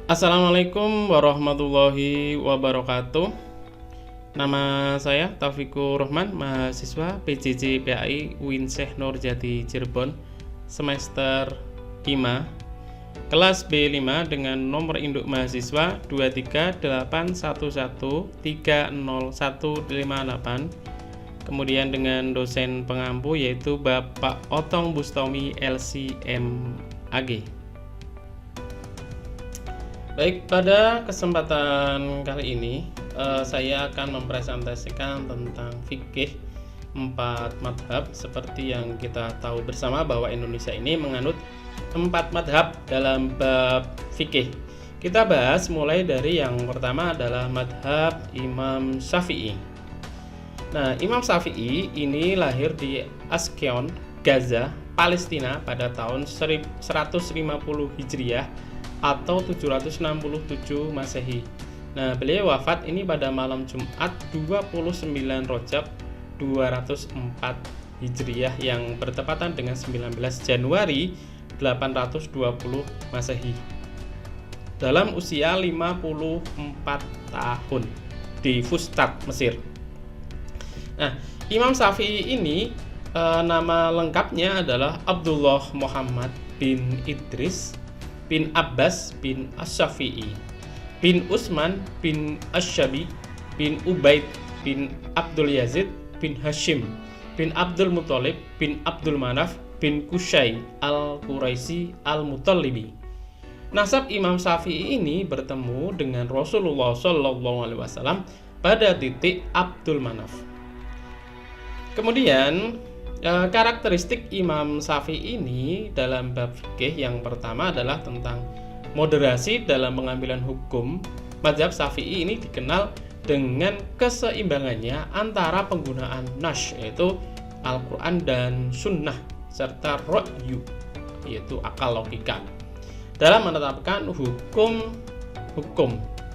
Assalamualaikum warahmatullahi wabarakatuh. Nama saya Taufikur Rahman, mahasiswa PJJ PAI UIN Syekh Nurjati Cirebon, semester 5, kelas B5 dengan nomor induk mahasiswa 23811300158. Kemudian dengan dosen pengampu yaitu Bapak Otong Bustomi LCMAG. Baik, pada kesempatan kali ini saya akan mempresentasikan tentang fikih 4 madhab. Seperti yang kita tahu bersama bahwa Indonesia ini menganut 4 madhab dalam bab fikih. Kita bahas mulai dari yang pertama adalah madhab Imam Syafi'i. Nah, Imam Syafi'i ini lahir di Askeon, Gaza, Palestina pada tahun 150 Hijriah atau 767 Masehi. Nah, beliau wafat ini pada malam Jumat 29 Rajab 204 Hijriah yang bertepatan dengan 19 Januari 820 Masehi. Dalam usia 54 tahun di Fustat, Mesir. Nah, Imam Syafi'i ini nama lengkapnya adalah Abdullah Muhammad bin Idris bin Abbas bin Asy-Syafi'i bin Utsman bin Asy-Syabi bin Ubaid bin Abdul Yazid bin Hashim bin Abdul Muthalib bin Abdul Manaf bin Qusay al-Quraisy al-Muttalibi. Nasab Imam Syafi'i ini bertemu dengan Rasulullah SAW pada titik Abdul Manaf. Kemudian karakteristik Imam Syafi'i ini dalam bab fikih yang pertama adalah tentang moderasi dalam pengambilan hukum. Mazhab Syafi'i ini dikenal dengan keseimbangannya antara penggunaan nash yaitu Al-Quran dan Sunnah serta ra'yu yaitu akal logika dalam menetapkan hukum.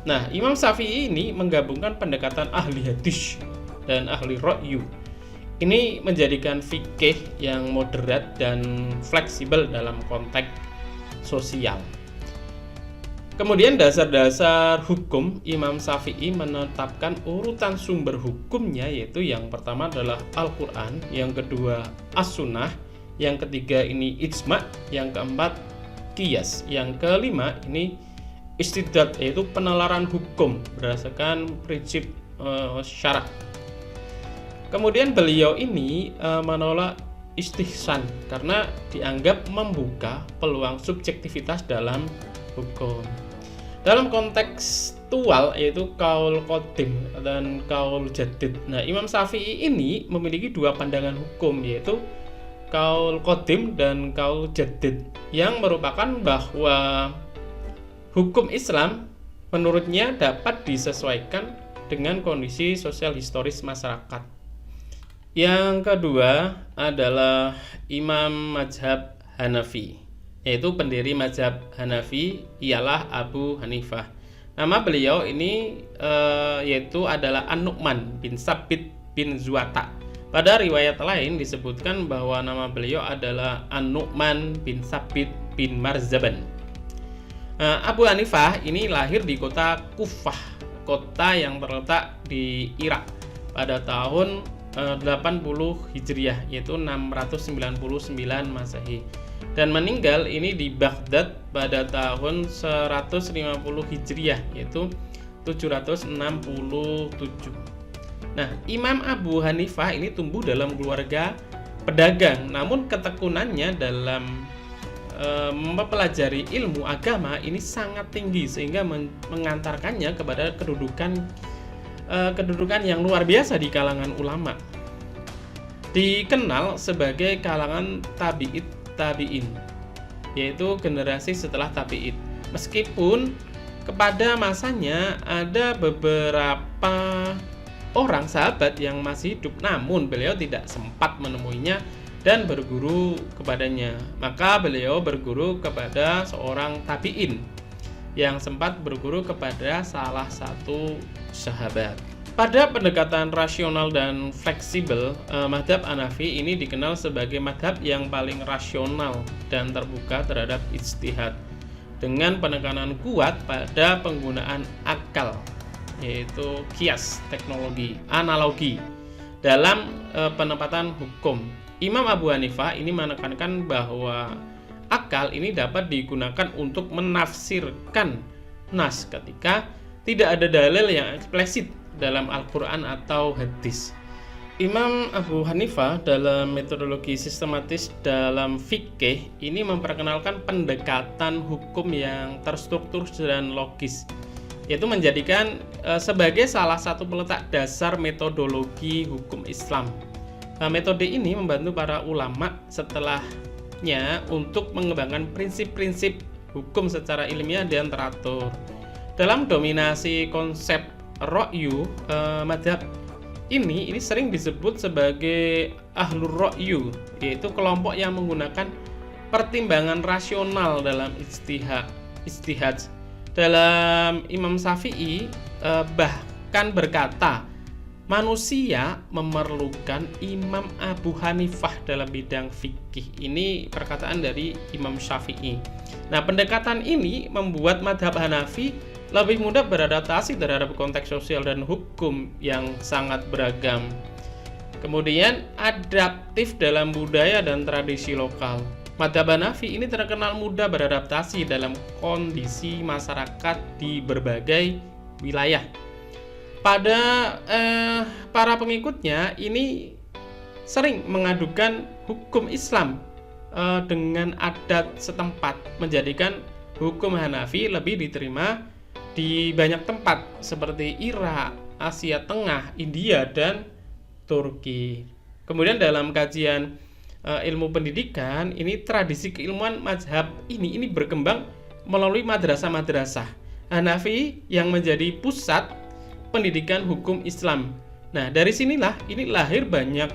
Nah, Imam Syafi'i ini menggabungkan pendekatan ahli hadis dan ahli ra'yu. Ini menjadikan fikih yang moderat dan fleksibel dalam konteks sosial. Kemudian dasar-dasar hukum, Imam Syafi'i menetapkan urutan sumber hukumnya, yaitu yang pertama adalah Al-Quran, yang kedua As-Sunnah, yang ketiga ini Ijma', yang keempat Qiyas, yang kelima ini Istidlal, yaitu penalaran hukum berdasarkan prinsip syarak. Kemudian beliau ini menolak istihsan karena dianggap membuka peluang subjektivitas dalam hukum. Dalam kontekstual yaitu kaul qadim dan kaul jadid. Nah, Imam Syafi'i ini memiliki dua pandangan hukum yaitu kaul qadim dan kaul jadid yang merupakan bahwa hukum Islam menurutnya dapat disesuaikan dengan kondisi sosial historis masyarakat. Yang kedua adalah Imam Mazhab Hanafi, yaitu pendiri Mazhab Hanafi ialah Abu Hanifah. Nama beliau ini yaitu adalah An-Nu'man bin Sabit bin Zuwata. Pada riwayat lain disebutkan bahwa nama beliau adalah An-Nu'man bin Sabit bin Marzaban. Abu Hanifah ini lahir di kota Kufah, kota yang terletak di Irak pada tahun 80 Hijriah yaitu 699 Masehi, dan meninggal ini di Baghdad pada tahun 150 Hijriah yaitu 767. Nah, Imam Abu Hanifah ini tumbuh dalam keluarga pedagang, namun ketekunannya dalam mempelajari ilmu agama ini sangat tinggi sehingga mengantarkannya kepada kedudukan yang luar biasa di kalangan ulama. Dikenal sebagai kalangan tabi'in, yaitu generasi setelah tabi'in. Meskipun kepada masanya ada beberapa orang sahabat yang masih hidup, namun beliau tidak sempat menemuinya dan berguru kepadanya. Maka beliau berguru kepada seorang tabi'in yang sempat berguru kepada salah satu sahabat. Pada pendekatan rasional dan fleksibel, mazhab Hanafi ini dikenal sebagai mazhab yang paling rasional dan terbuka terhadap ijtihad. dengan penekanan kuat pada penggunaan akal, yaitu kias, teknologi, analogi dalam penempatan hukum. Imam Abu Hanifah ini menekankan bahwa akal ini dapat digunakan untuk menafsirkan nas ketika tidak ada dalil yang eksplisit dalam Al-Quran atau hadis. Imam Abu Hanifah dalam metodologi sistematis dalam fikih ini memperkenalkan pendekatan hukum yang terstruktur dan logis, yaitu menjadikan sebagai salah satu peletak dasar metodologi hukum Islam. Metode ini membantu para ulama setelahnya untuk mengembangkan prinsip-prinsip hukum secara ilmiah dan teratur. Dalam dominasi konsep ra'yu, madhab ini sering disebut sebagai ahlur ra'yu, yaitu kelompok yang menggunakan pertimbangan rasional dalam ijtihad. Dalam Imam Syafi'i bahkan berkata, manusia memerlukan Imam Abu Hanifah dalam bidang fikih. Ini perkataan dari Imam Syafi'i. Nah, pendekatan ini membuat madhab Hanafi lebih mudah beradaptasi terhadap konteks sosial dan hukum yang sangat beragam. Kemudian adaptif dalam budaya dan tradisi lokal. Madhab Hanafi ini terkenal mudah beradaptasi dalam kondisi masyarakat di berbagai wilayah. Pada para pengikutnya ini sering mengadukan hukum Islam dengan adat setempat, menjadikan hukum Hanafi lebih diterima di banyak tempat seperti Irak, Asia Tengah, India, dan Turki. Kemudian dalam kajian ilmu pendidikan, ini tradisi keilmuan mazhab ini berkembang melalui madrasah-madrasah Hanafi yang menjadi pusat pendidikan hukum Islam. Nah, dari sinilah ini lahir banyak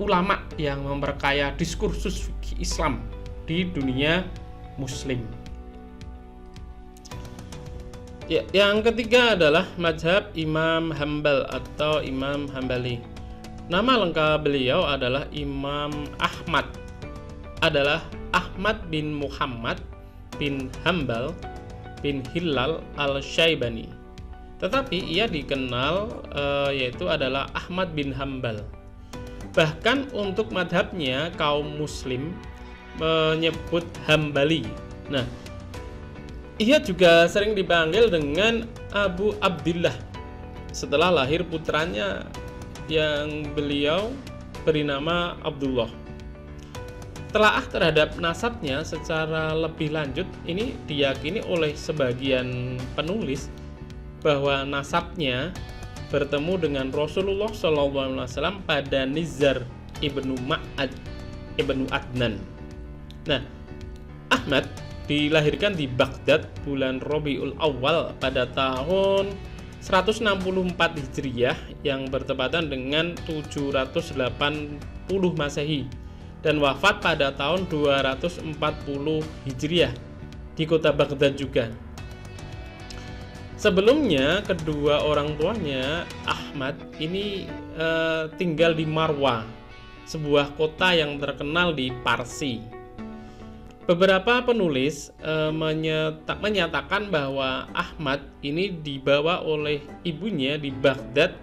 ulama yang memperkaya diskursus fikih Islam di dunia muslim. Ya, yang ketiga adalah mazhab Imam Hambal atau Imam Hambali. Nama lengkap beliau adalah Imam Ahmad. Adalah Ahmad bin Muhammad bin Hambal bin Hilal al-Syaibani. Tetapi ia dikenal yaitu adalah Ahmad bin Hambal. Bahkan untuk mazhabnya kaum muslim menyebut Hambali. Nah, ia juga sering dipanggil dengan Abu Abdillah setelah lahir putranya yang beliau beri nama Abdullah. Telaah terhadap nasabnya secara lebih lanjut ini diyakini oleh sebagian penulis bahwa nasabnya bertemu dengan Rasulullah SAW pada Nizar ibnu Ma'ad ibnu Adnan. Nah, Ahmad dilahirkan di Baghdad bulan Rabiul Awal pada tahun 164 Hijriah yang bertepatan dengan 780 Masehi dan wafat pada tahun 240 Hijriah di kota Baghdad juga. Sebelumnya kedua orang tuanya Ahmad ini tinggal di Marwa, sebuah kota yang terkenal di Parsi. Beberapa penulis menyatakan bahwa Ahmad ini dibawa oleh ibunya di Baghdad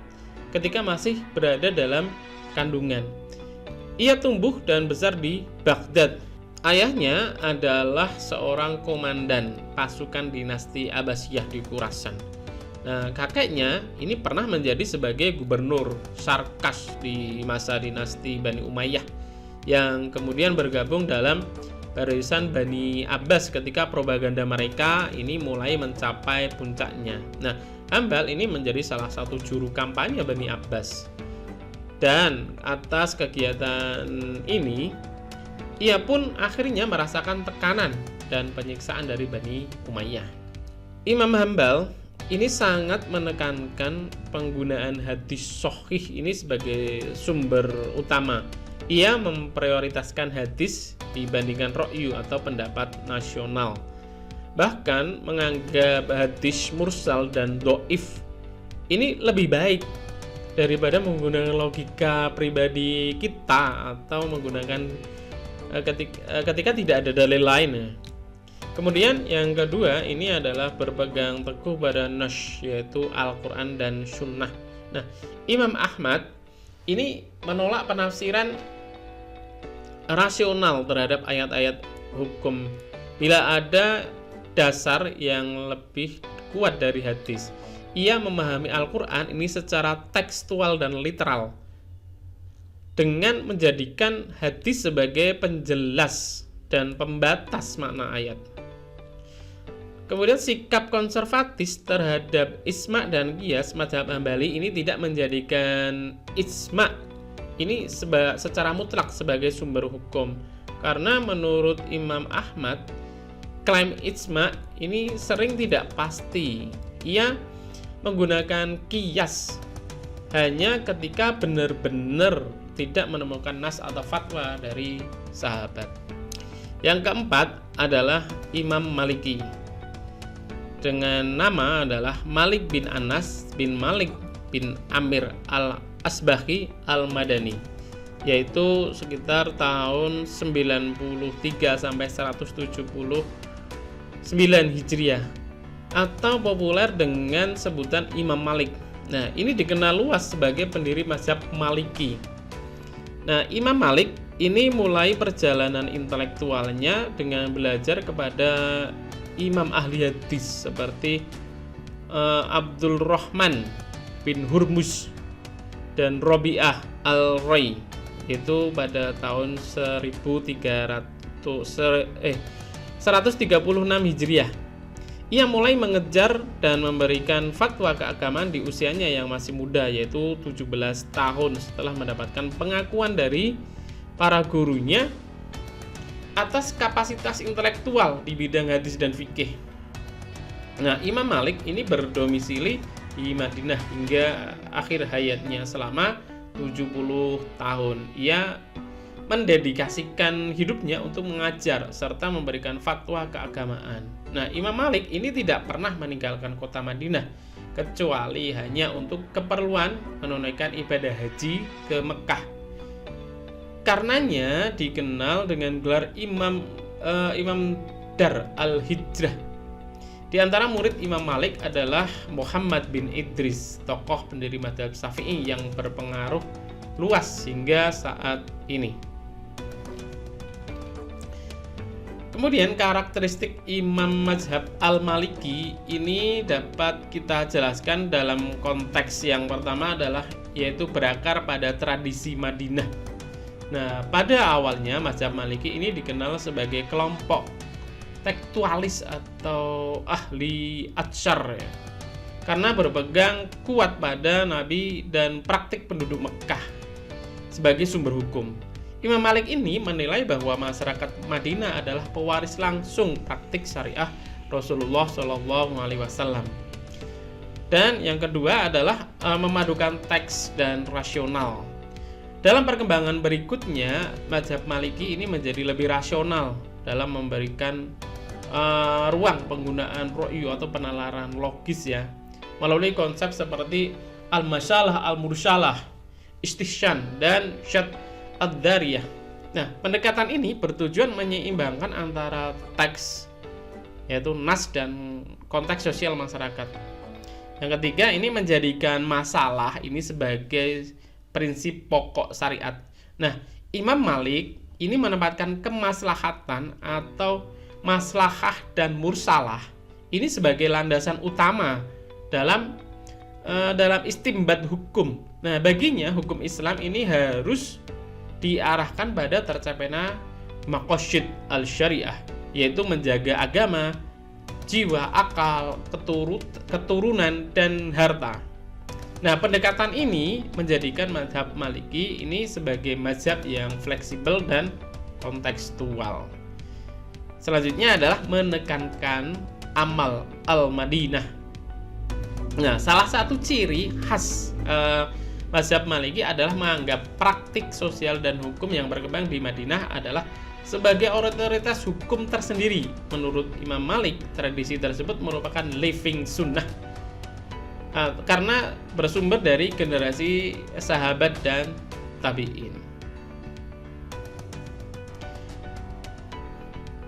ketika masih berada dalam kandungan. Ia tumbuh dan besar di Baghdad. Ayahnya adalah seorang komandan pasukan dinasti Abbasiyah di Khurasan. Nah, kakeknya ini pernah menjadi sebagai gubernur Sarkas di masa dinasti Bani Umayyah yang kemudian bergabung dalam barisan Bani Abbas ketika propaganda mereka ini mulai mencapai puncaknya. Nah, Hambal ini menjadi salah satu juru kampanye Bani Abbas. Dan atas kegiatan ini, ia pun akhirnya merasakan tekanan dan penyiksaan dari Bani Umayyah. Imam Hambal ini sangat menekankan penggunaan hadis sahih ini sebagai sumber utama. Ia memprioritaskan hadis dibandingkan ra'yu atau pendapat nasional. Bahkan menganggap hadis mursal dan do'if ini lebih baik daripada menggunakan logika pribadi kita atau menggunakan ketika tidak ada dalil lain. Kemudian yang kedua ini adalah berpegang teguh pada nas, yaitu Al-Quran dan Sunnah. Nah, Imam Ahmad ini menolak penafsiran rasional terhadap ayat-ayat hukum bila ada dasar yang lebih kuat dari hadis. Ia memahami Al-Quran ini secara tekstual dan literal, dengan menjadikan hadis sebagai penjelas dan pembatas makna ayat. Kemudian sikap konservatis terhadap isma dan qiyas mazhab Hambali ini tidak menjadikan isma ini secara mutlak sebagai sumber hukum, karena menurut Imam Ahmad klaim isma ini sering tidak pasti. Ia menggunakan qiyas hanya ketika benar-benar tidak menemukan nas atau fatwa dari sahabat. Yang keempat adalah Imam Maliki, dengan nama adalah Malik bin Anas bin Malik bin Amir al-Asbahi al-Madani, yaitu sekitar tahun 93 sampai 179 Hijriah, atau populer dengan sebutan Imam Malik. Nah, ini dikenal luas sebagai pendiri mazhab Maliki. Nah, Imam Malik ini mulai perjalanan intelektualnya dengan belajar kepada imam ahli hadis seperti Abdul Rahman bin Hurmuz dan Robi'ah al-Rai, itu pada tahun 136 Hijriah. Ia mulai mengejar dan memberikan fatwa keagamaan di usianya yang masih muda, yaitu 17 tahun, setelah mendapatkan pengakuan dari para gurunya atas kapasitas intelektual di bidang hadis dan fikih. Nah, Imam Malik ini berdomisili di Madinah hingga akhir hayatnya selama 70 tahun. Ia mendedikasikan hidupnya untuk mengajar serta memberikan fatwa keagamaan. Nah, Imam Malik ini tidak pernah meninggalkan kota Madinah kecuali hanya untuk keperluan menunaikan ibadah haji ke Mekah. Karenanya dikenal dengan gelar Imam Dar al-Hijrah. Di antara murid Imam Malik adalah Muhammad bin Idris, tokoh pendiri mazhab Syafi'i yang berpengaruh luas hingga saat ini. Kemudian karakteristik Imam mazhab Al-Maliki ini dapat kita jelaskan dalam konteks yang pertama adalah yaitu berakar pada tradisi Madinah. Nah, pada awalnya mazhab Maliki ini dikenal sebagai kelompok tekstualis atau ahli atsyar ya, karena berpegang kuat pada Nabi dan praktik penduduk Mekah sebagai sumber hukum. Imam Malik ini menilai bahwa masyarakat Madinah adalah pewaris langsung praktik syariah Rasulullah SAW. Dan yang kedua adalah memadukan teks dan rasional. Dalam perkembangan berikutnya, mazhab Maliki ini menjadi lebih rasional dalam memberikan ruang penggunaan ro'yu atau penalaran logis ya, melalui konsep seperti al-masyalah, al-mursalah, istihsan, dan syad ad-dariyah. Nah, pendekatan ini bertujuan menyeimbangkan antara teks, yaitu nas, dan konteks sosial masyarakat. Yang ketiga, ini menjadikan masalah ini sebagai prinsip pokok syariat. Nah, Imam Malik ini menempatkan kemaslahatan atau maslahah dan mursalah ini sebagai landasan utama dalam istimbat hukum. Nah, baginya hukum Islam ini harus diarahkan pada tercapainya maqasid al-syariah, yaitu menjaga agama, jiwa, akal, keturunan, dan harta. Nah, pendekatan ini menjadikan mazhab Maliki ini sebagai mazhab yang fleksibel dan kontekstual. Selanjutnya adalah menekankan amal al-Madinah. Nah, salah satu ciri khas mazhab Maliki adalah menganggap praktik sosial dan hukum yang berkembang di Madinah adalah sebagai otoritas hukum tersendiri. Menurut Imam Malik, tradisi tersebut merupakan living sunnah karena bersumber dari generasi sahabat dan tabi'in.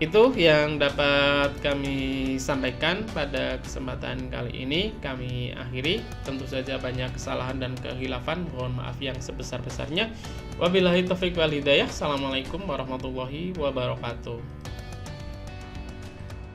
Itu yang dapat kami sampaikan pada kesempatan kali ini. Kami akhiri. Tentu saja banyak kesalahan dan kehilafan, mohon maaf yang sebesar-besarnya. Wabillahi taufiq wal hidayah. Assalamualaikum warahmatullahi wabarakatuh.